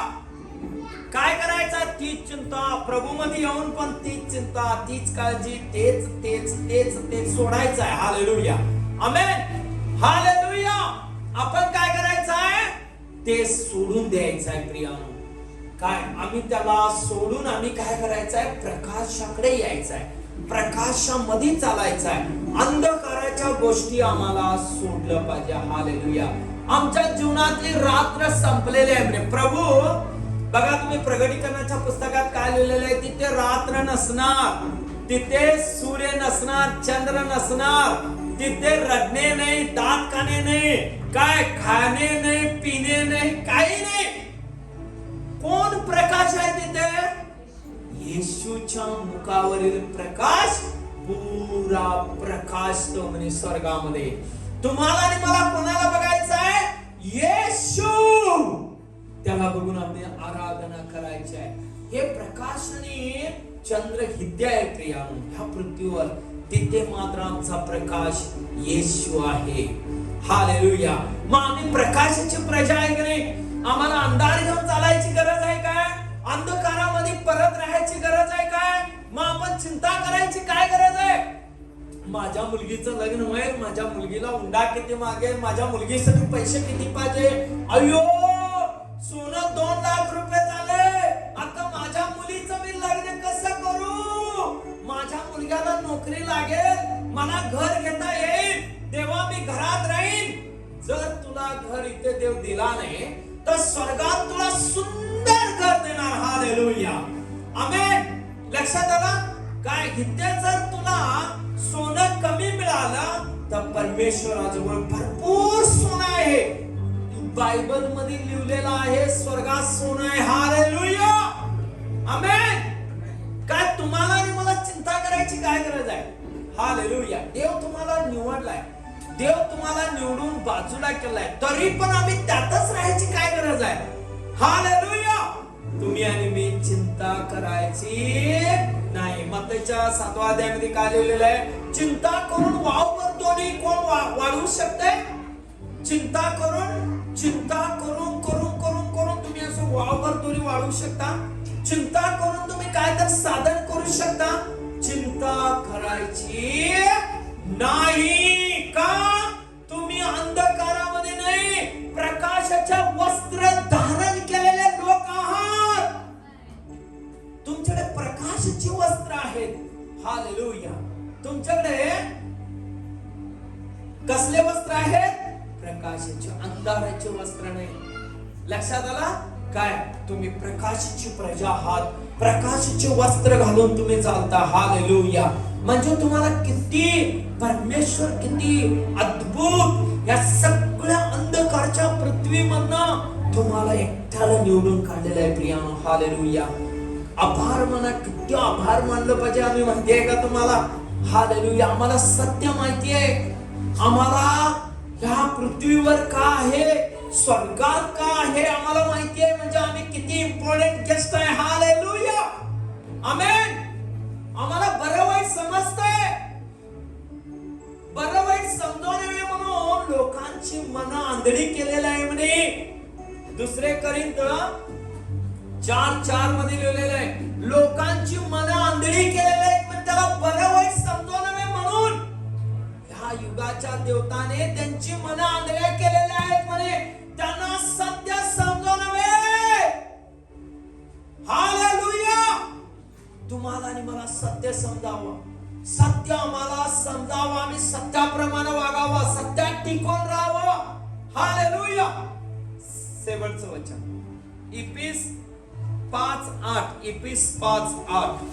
काय करायचं? तीच चिंता, प्रभू मध्ये येऊन पण तीच चिंता, तीच काळजी, तेच तेच तेच तेच सोडायचं आहे. हालेलुया. आमेन. हालेलुया. आपण काय करायचं आहे? ते सोडून द्यायचं आहे प्रियानो. काय? आम्ही त्याला सोडून आम्ही काय करायचं आहे? प्रकाशाकडे यायचं आहे, प्रकाशामध्ये चालायचं आहे. अंधकाराच्या गोष्टी आम्हाला सोडलं पाहिजे. हालेलुया. आमच्या जीवनातली रात्र संपलेली आहे. म्हणजे प्रभू बघा, तुम्ही प्रकटीकरणाच्या पुस्तकात काय लिहिलेलं आहे? तिथे रात्र नसणार, तिथे सूर्य नसणार, चंद्र नसणार, तिथे रडणे नाही, दात खाणे नाही, काय खाणे नाही, पिणे नाही, काही नाही. कोण प्रकाश आहे तिथे? येशूच्या मुखावरील प्रकाश, पुरा प्रकाश तो म्हणे स्वर्गामध्ये. तुम्हाला आणि मला कोणाला बघायचं आहे? येशू. त्याला बघून आम्ही आराधना करायची आहे. हे प्रकाश आणि चंद्र हिद्य आहे प्रियानो ह्या पृथ्वीवर. तिथे मात्र आमचा प्रकाश येशू आहे. हालेलुया. मग आम्ही प्रकाशाची प्रजा आहे की नाही? आम्हाला अंधार घेऊन चालायची गरज आहे काय? अंधकारामध्ये परत राहायची गरज आहे काय? मग आपण चिंता करायची काय गरज आहे? माझ्या मुलगीचं लग्न होईल, माझ्या मुलगीला हुंडा किती मागेल, माझ्या मुलगीसाठी पैसे किती पाहिजे, अयो सोनं 2 लाख रुपये झाले, आता माझ्या मुलीचं मी लग्न कसं करू, माझ्या मुलग्याला नोकरी लागेल, मला घर घेता येईल, तेव्हा मी घरात राहीन. जर तुला घर इथे देव दिला नाही तर स्वर्गात तुला सुंदर घर देणार. हालेलुया. आमेन. लक्षात आलं काय? इथे जर तुला सोनं कमी मिळालं तर परमेश्वराजवळ भरपूर सोनं आहे. बायबल मध्ये लिहिलेलं आहे स्वर्गात सोनं आहे. हालेलुया. आमेन. काय तुम्हाला आणि मला चिंता करायची काय गरज आहे? हालेलुया. देव तुम्हाला निवडलाय, देव तुम्हाला निवडून बाजूला केलाय, तरी पण आम्ही त्यातच राहायची काय गरज आहे? हालेलुया. तुम्ही आणि मी चिंता करायची नाही. मत्तईच्या 7व्या अध्यायामध्ये काय लिहिलेलं आहे? चिंता करून वाव करतो आणि कोण वाढवू शकते? चिंता करून तुम्ही असं वाव करतो वाढवू शकता? चिंता करून तुम्ही काय तर साधन करू शकता? चिंता करायची नाही. का? तुम्ही अंधकारामध्ये नाही, प्रकाशाच्या वस्त्र धारण केलेले लोक आहात. तुमच्याकडे प्रकाशाची वस्त्र आहेत. हालेलुया. तुमच्याकडे कसले वस्त्र आहेत? प्रकाशाचे, अंधाराचे वस्त्र नाही. लक्षात आला काय? तुम्ही प्रकाशाची प्रजा आहात, प्रकाशाचे वस्त्र घालून तुम्ही चालता. हालेलुया. म्हणजे तुम्हाला किती परमेश्वर किती अद्भुत या सगळ्या अंधकारच्या पृथ्वीमधनं तुम्हाला एकट्याला निवडून काढलेलं आहे प्रियानो. हालेलुया. आभार म्हणा, किती आभार मानलं पाहिजे आम्ही माहितीये का तुम्हाला? हालेलुया. आम्हाला सत्य माहिती आहे, आम्हाला ह्या पृथ्वीवर का आहे, स्वर्गात का आहे आम्हाला माहिती आहे. म्हणजे आम्ही किती इम्पॉर्टंट गेस्ट आहे. हालेलुया. आमेन. आम्हाला बरं वाईट समजतंय, बरं वाईट समजून येऊ म्हणून लोकांची मन आंधळी केलेली आहे. म्हणे 2 कोरिंथ 4:4 मध्ये लिहिलेलं आहे, लोकांची मन आंधळी केलेली आहेत. त्याला बरं वाईट समजू नये म्हणून ह्या युगाच्या देवताने त्यांची मनं आंधळ्या केलेल्या आहेत म्हणे. त्यांना सत्य समजू नये. हालेलुया. तुम्हाला आणि मला सत्य समजावं, सत्य आम्हाला समजावं, आम्ही सत्याप्रमाणे वागावं, सत्यात टिकून राहावं. हालेलुया. शेवटचं वचन इफिस 5:8. इफिस 5:8.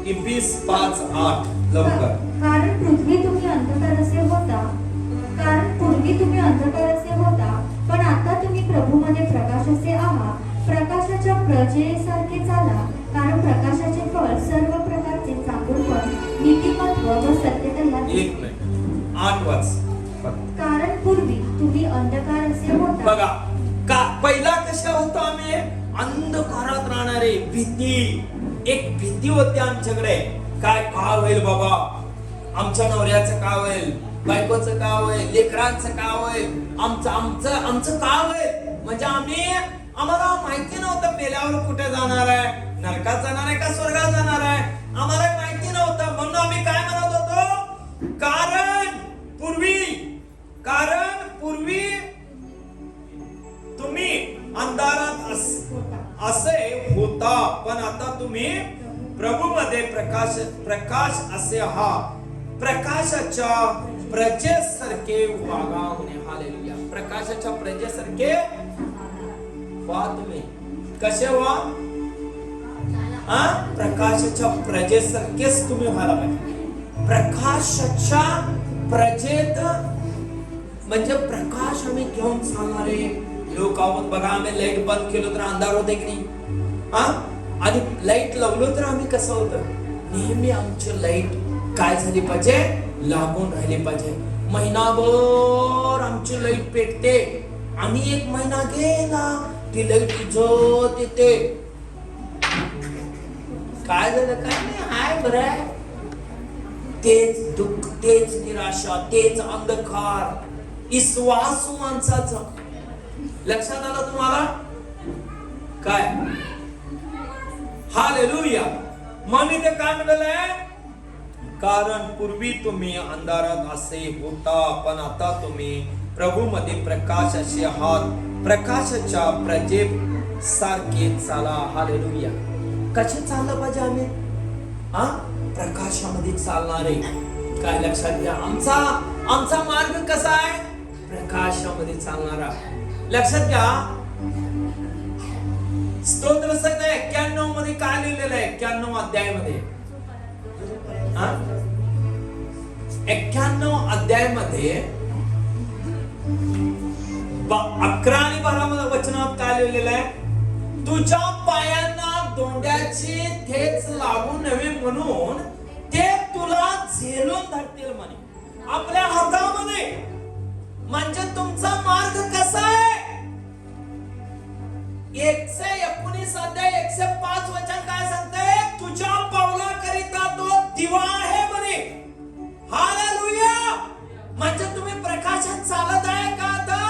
इफिस 5:8 लवकर. कारण पूर्वी तुम्ही अंधकाराचे होता, पण आता तुम्ही प्रभूमध्ये प्रकाशाचे आहात. प्रकाशाच्या प्रजेसारखे चाला, कारण प्रकाशाचे फळ सर्व प्रकारचे चांगुलपण, नीतिमत्व व सत्यता यात. एक मिनिट 8 वाच. कारण पूर्वी तुम्ही अंधकाराचे होता. बघा का पहिला कशा होतो आम्ही अंधकारात राहणारे. एक भीती होती आमच्याकडे. काय होईल बाबा, आमच्या नवऱ्याचं काय होईल, बायकोचं काय होईल, लेकरांचं काय होईल, आमचं काय होईल. म्हणजे आम्हाला माहिती नव्हतं मेल्यावर कुठे जाणार आहे, नरकात जाणार आहे का स्वर्गात जाणार आहे, आम्हाला माहिती नव्हतं. म्हणून आम्ही काय म्हणत होतो, कारण पूर्वी तुम्ही अंधारात असे होता, पण आता तुम्ही प्रभूमध्ये प्रकाश असे आहात. प्रकाशाच्या प्रजेसारखे वागा म्हणे. हालेलुया. प्रकाशाच्या प्रजेसारखे व्हा. तुम्ही कसे व्हा? प्रकाशाच्या प्रजेसारखेच तुम्ही व्हायला पाहिजे. प्रकाशाच्या प्रजेत म्हणजे प्रकाश आम्ही घेऊन चालणारे लोक आहोत. बघा आम्ही लाईट बंद केलो तर अंधार होते की नाही, आणि लाईट लावलो तर आम्ही कसं होतं, नेहमी आमची लाईट काय झाली पाहिजे, लागून राहिली पाहिजे. महिनाभर आमची लाईट पेटते, आणि 1 महिना गेला ती लाईट इजत येते. काय झालं, काय नाही, हाय बरं आहे. तेच दुःख, तेच निराशा, तेच अंधकार, विश्वासू माणसाचा. लक्षात आलं तुम्हाला काय? हालेलुया. मग इथे काय म्हटलंय, कारण पूर्वी तुम्ही अंधारात असे होता, पण आता तुम्ही प्रभूमध्ये प्रकाश असे आहात. प्रकाशाच्या प्रजे सारखे चाला. हालेलुया. कसे चाललं पाहिजे आम्ही? प्रकाशामध्ये चालणारे. काय लक्षात घ्या, आमचा मार्ग कसा आहे, प्रकाशामध्ये चालणारा. लक्षात घ्या, स्तोत्र संहिता 91 मध्ये काय लिहिलेलं आहे, 91 अध्यायामध्ये 91 अध्यायामध्ये 11 आणि 12 वचनात काय लिहिलेलं आहे, तुझ्या पायांना दोंड्याची ठेच लागू नये म्हणून ते तुला झेलून धरतील म्हणे. आपल्या हातामध्ये. म्हणजे तुमचा मार्ग कसा आहे, 119 अध्याय 105 वचन काय सांगते, तुझ्या पावलाकरिता तो दिवा आहे म्हणे. हालेलुया. म्हणजे तुम्ही प्रकाशात चालत आहे का आता?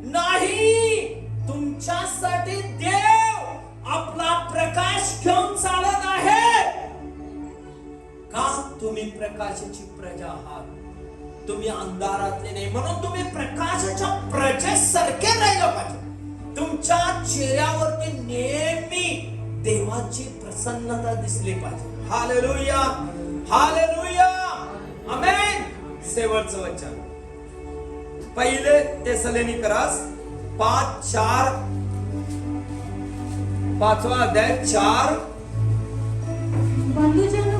नाही. तुमच्यासाठी देव आपला प्रकाश घेऊन चालत आहे. का? तुम्ही प्रकाशाची प्रजा आहात. तुम्ही अंधारातले नाही, म्हणून तुम्ही प्रकाशाच्या प्रजेसारखे राहिला पाहिजे. तुमच्या चेहऱ्यावरती नेहमी देवाची प्रसन्नता दिसली पाहिजे. हालेलुया. हालेलुया. आमेन. शेवटचं वचन पहिले तेसलोनिकरास 5:4 5वा अध्याय 4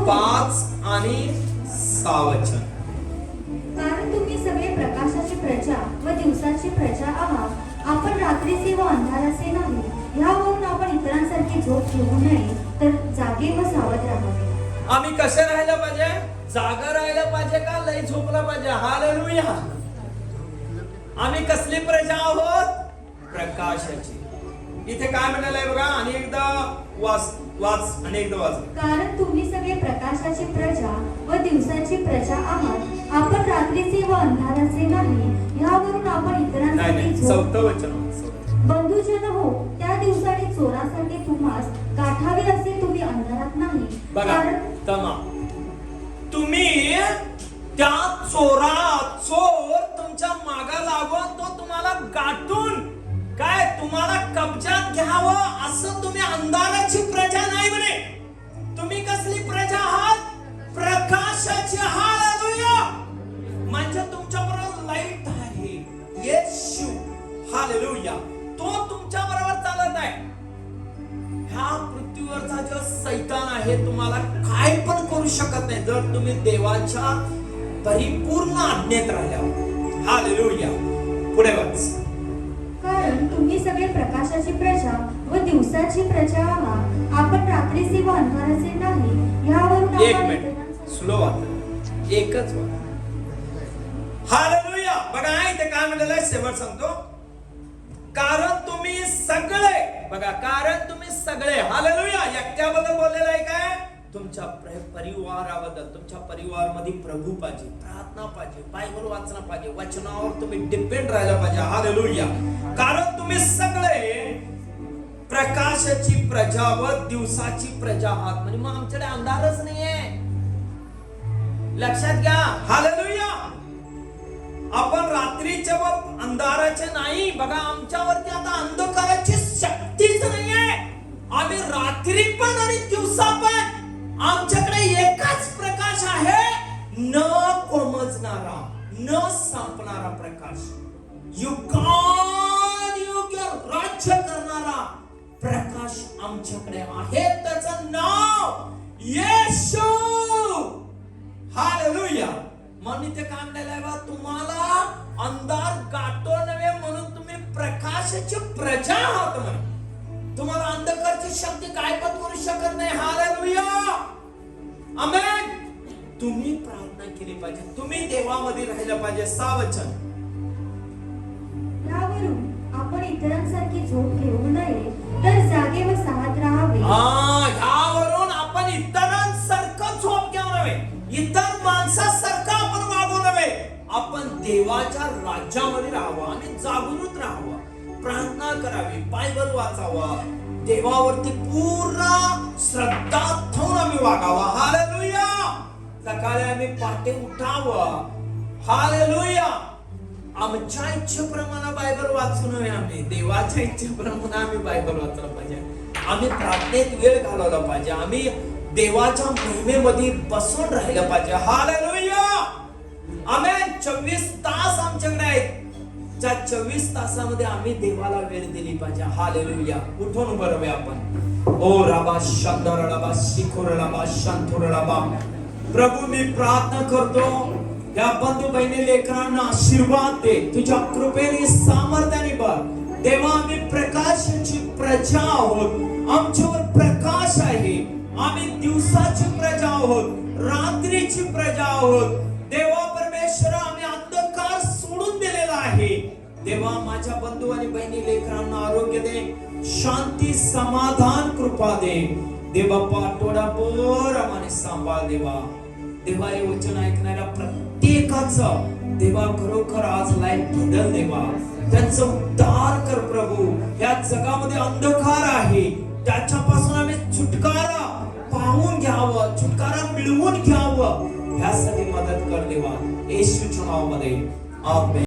5 आणि 6 वचन. कारण तुम्ही सगळे प्रकाशाची प्रजा व दिवसाची प्रजा आहात. आपण रात्रीचे व अंधाराचे नाही. यावरून आपण इतरांसारखी झोप घेऊ नये, तर जागे व सावध राहावे. आम्ही कसे राहायला पाहिजे? जागा राहायला पाहिजे का लई झोपला पाहिजे? हालेलुया. आम्ही कसली प्रजा आहोत? प्रकाशाची. इथे काय म्हणालंय बघा, आणि एकदा वाच आणि एकदा वाच. कारण तुम्ही सगळे प्रकाशाची प्रजा व दिवसाची प्रजा आहात. आपण रात्रीचे व अंधाराचे नाही. यावरून आपण इतरांसाठी चौथं वचन. बंधुजन हो, त्या दिवसाने चोरासाठी तुम्हास गाठावे असे तुम्ही अंधारात नाही. बघा कारण तमा तुम्ही त्या चोर तुमच्या मागा लागून तो तुम्हाला गाठून काय तुम्हाला कब्जात घ्यावं असं तुम्ही अंधाराची प्रजा नाही म्हणे. तुम्ही कसली प्रजा आहात? प्रकाशाची. हालेलुया. म्हणजे तुमच्या बरोबर लाईट आहे येशू. हालेलुया. तो तुमच्या बरोबर चालत आहे. ह्या पृथ्वीवरचा जो सैतान आहे तुम्हाला काय पण करू शकत नाही जर तुम्ही देवाच्या परिपूर्ण आज्ञेत राहिल्यावर. हालेलुया. पुढे वाच. कारण तुम्ही सगळे प्रकाशाची प्रजा व दिवसाची प्रजा आहात. आपण रात्रीचे व अंधाराचे नाही. यावरून एक आपण मिनिट इतरांचा- स्लो वाचा. एकच वाचा. हालेलुया. बघा इथे काय म्हणलेलं आहे शेवट सांगतो. कारण तुम्ही सगळे बघा कारण तुम्ही सगळे. हालेलुया. एकट्याबद्दल बोललेलं आहे काय? तुमच्या परिवाराबद्दल. तुमच्या परिवारामध्ये प्रभू पाहिजे, प्रार्थना पाहिजे, बायबल वाचना पाहिजे, वचनावर तुम्ही डिपेंड राहायला पाहिजे. हालेलुया. कारण तुम्ही सगळे प्रकाशाची प्रजा व दिवसाची प्रजा आहात. म्हणजे मग आमच्याकडे अंधारच नाहीये. लक्षात घ्या. हालेलुया. आपण रात्रीचे व अंधाराचे नाही. बघा आमच्यावरती आता अंधकाराची शक्तीच नाहीये. आम्ही रात्री पण आणि दिवसा पण आमच्याकडे एकच प्रकाश आहे. न कोमजणारा, न संपणारा प्रकाश. युगानुयुग राज्य करणारा प्रकाश आमच्याकडे आहे. त्याचं नाव येशू. हालेलुया. म्हणून ते काय म्हणलेलं आहे बा तुम्हाला अंधार गाठो नव्हे म्हणून तुम्ही प्रकाशाची प्रजा आहात म्हणे. तुम्हाला अंधकारची शक्ती काय पण करू शकत नाही. हालेलुया. आमेन. तुम्ही प्रार्थना केली पाहिजे. तुम्ही देवामध्ये राहिलं पाहिजे. सावचन. यावरून आपण इतरांसारखी झोप घेऊ नये तर जागे व सावध राहावे. ह्यावरून आपण इतरांसारखं झोप घेऊ नये. इतर माणसासारखं आपण वागू नये. आपण देवाच्या राज्यामध्ये राहावं आणि जागृत राहावं. प्रार्थना करावी, बायबल वाचावा, देवावरती पूर्ण श्रद्धा ठेवून आम्ही वागावा. हालेलुया. सकाळी आम्ही पहाटे उठावं. हालेलुया. आमच्या इच्छेप्रमाणे बायबल वाचू नये. आम्ही देवाच्या इच्छेप्रमाणे आम्ही बायबल वाचलं पाहिजे. आम्ही प्रार्थनेत वेळ घालवला पाहिजे. आम्ही देवाच्या महिमेमध्ये बसून राहिलं पाहिजे. हालेलुया. आमेन. 24 तास आमच्याकडे आहेत. त्या 24 तासामध्ये आम्ही देवाला वेळ दिली पाहिजे. हालेलुया. उठून उभं राहूया आपण. ओ राबा शांदर राबा शिखोर राबा शांतोर राबा. प्रभू मी प्रार्थना करतो या बंधू बहिणी लेकरांना आशीर्वाद दे. तुझ्या कृपेने सामर्थ्याने भर. देवा आम्ही प्रकाशाची प्रजा आहोत. आमच्यावर प्रकाश आहे. आम्ही दिवसाची प्रजा आहोत, रात्रीची प्रजा आहोत. देवा परमेश्वर आम्ही अंधकार सोडून दिलेला आहे. देवा माझ्या बंधू आणि बहिणी लेकरांना आरोग्य दे, शांती समाधान कृपा दे. देवा पाठोडाभर आम्हाला सांभाळ देवा. देवा हे वचन ऐकणाऱ्या प्रत्येकाचं देवा खरोखर आज लाईफ बदल देवा. त्यांचं उद्धार कर प्रभू. या जगामध्ये अंधकार आहे त्याच्यापासून आम्ही छुटकारा पाहून घ्यावं, छुटकारा मिळवून घ्यावं. यासाठी मदत कर देवा. येशूच्या नावामध्ये आमेन.